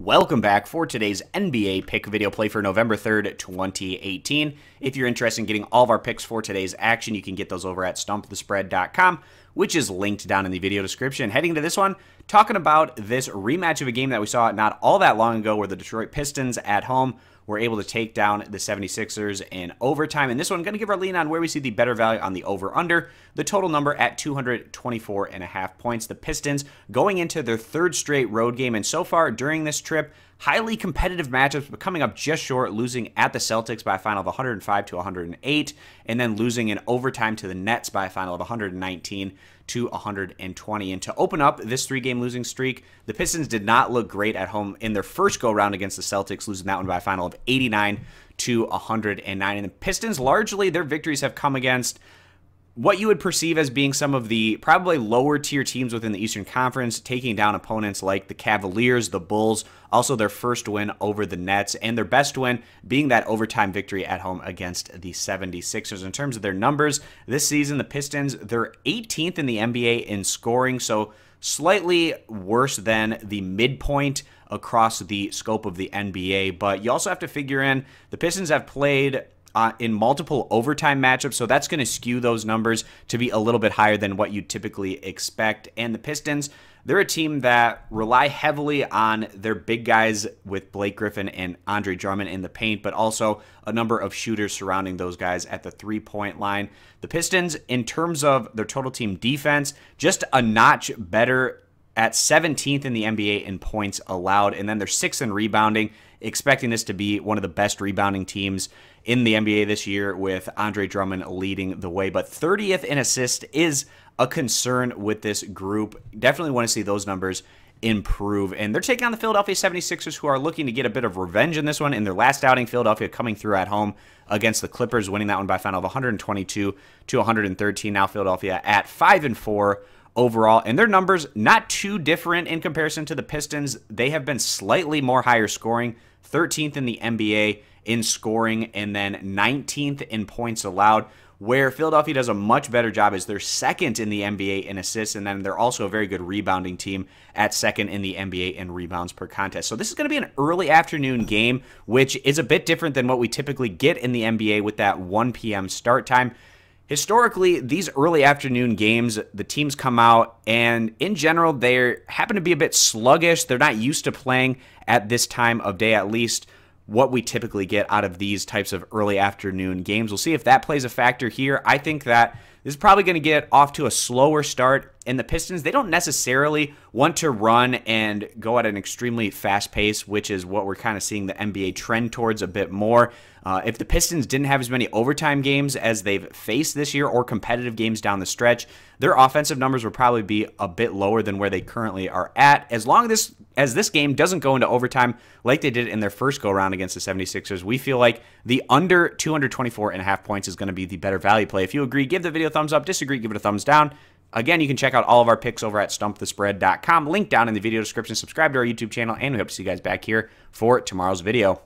Welcome back for today's NBA pick video play for November 3rd, 2018. If you're interested in getting all of our picks for today's action, you can get those over at stumpthespread.com, which is linked down in the video description. Heading to this one, talking about this rematch of a game that we saw not all that long ago where the Detroit Pistons at home were able to take down the 76ers in overtime. And this one, I'm going to give our lean on where we see the better value on the over-under. The total number at 224.5 points. The Pistons going into their third straight road game. And so far during this trip, highly competitive matchups, but coming up just short, losing at the Celtics by a final of 105-108, and then losing in overtime to the Nets by a final of 119-120. And to open up this three-game losing streak, the Pistons did not look great at home in their first go-round against the Celtics, losing that one by a final of 89-109. And the Pistons, largely, their victories have come against what you would perceive as being some of the probably lower tier teams within the Eastern Conference, taking down opponents like the Cavaliers, the Bulls, also their first win over the Nets, and their best win being that overtime victory at home against the 76ers. In terms of their numbers, this season, the Pistons, they're 18th in the NBA in scoring, so slightly worse than the midpoint across the scope of the NBA. But you also have to figure in the Pistons have played in multiple overtime matchups, so that's going to skew those numbers to be a little bit higher than what you typically expect. And the Pistons, they're a team that rely heavily on their big guys with Blake Griffin and Andre Drummond in the paint, but also a number of shooters surrounding those guys at the three-point line. The Pistons, in terms of their total team defense, just a notch better at 17th in the NBA in points allowed, and then they're 6th in rebounding, expecting this to be one of the best rebounding teams in the NBA this year with Andre Drummond leading the way. But 30th in assists is a concern with this group. Definitely want to see those numbers improve. And they're taking on the Philadelphia 76ers, who are looking to get a bit of revenge in this one. In their last outing, Philadelphia coming through at home against the Clippers, winning that one by a final of 122-113. Now Philadelphia at 5-4 overall, and their numbers not too different in comparison to the Pistons. They have been slightly more higher scoring, 13th in the NBA in scoring, and then 19th in points allowed, where Philadelphia does a much better job as they're second in the NBA in assists, and then they're also a very good rebounding team at second in the NBA in rebounds per contest. So this is going to be an early afternoon game, which is a bit different than what we typically get in the NBA with that 1 p.m. start time. Historically, these early afternoon games, the teams come out, and in general, they happen to be a bit sluggish. They're not used to playing at this time of day, at least what we typically get out of these types of early afternoon games. We'll see if that plays a factor here. I think that this is probably going to get off to a slower start, and the Pistons, they don't necessarily want to run and go at an extremely fast pace, which is what we're kind of seeing the NBA trend towards a bit more. If the Pistons didn't have as many overtime games as they've faced this year or competitive games down the stretch, their offensive numbers would probably be a bit lower than where they currently are at. As long as this game doesn't go into overtime like they did in their first go-around against the 76ers, we feel like the under 224.5 points is going to be the better value play. If you agree, give the video a thumbs up. Disagree, give it a thumbs down. Again, you can check out all of our picks over at stumpthespread.com. Link down in the video description. Subscribe to our YouTube channel, and we hope to see you guys back here for tomorrow's video.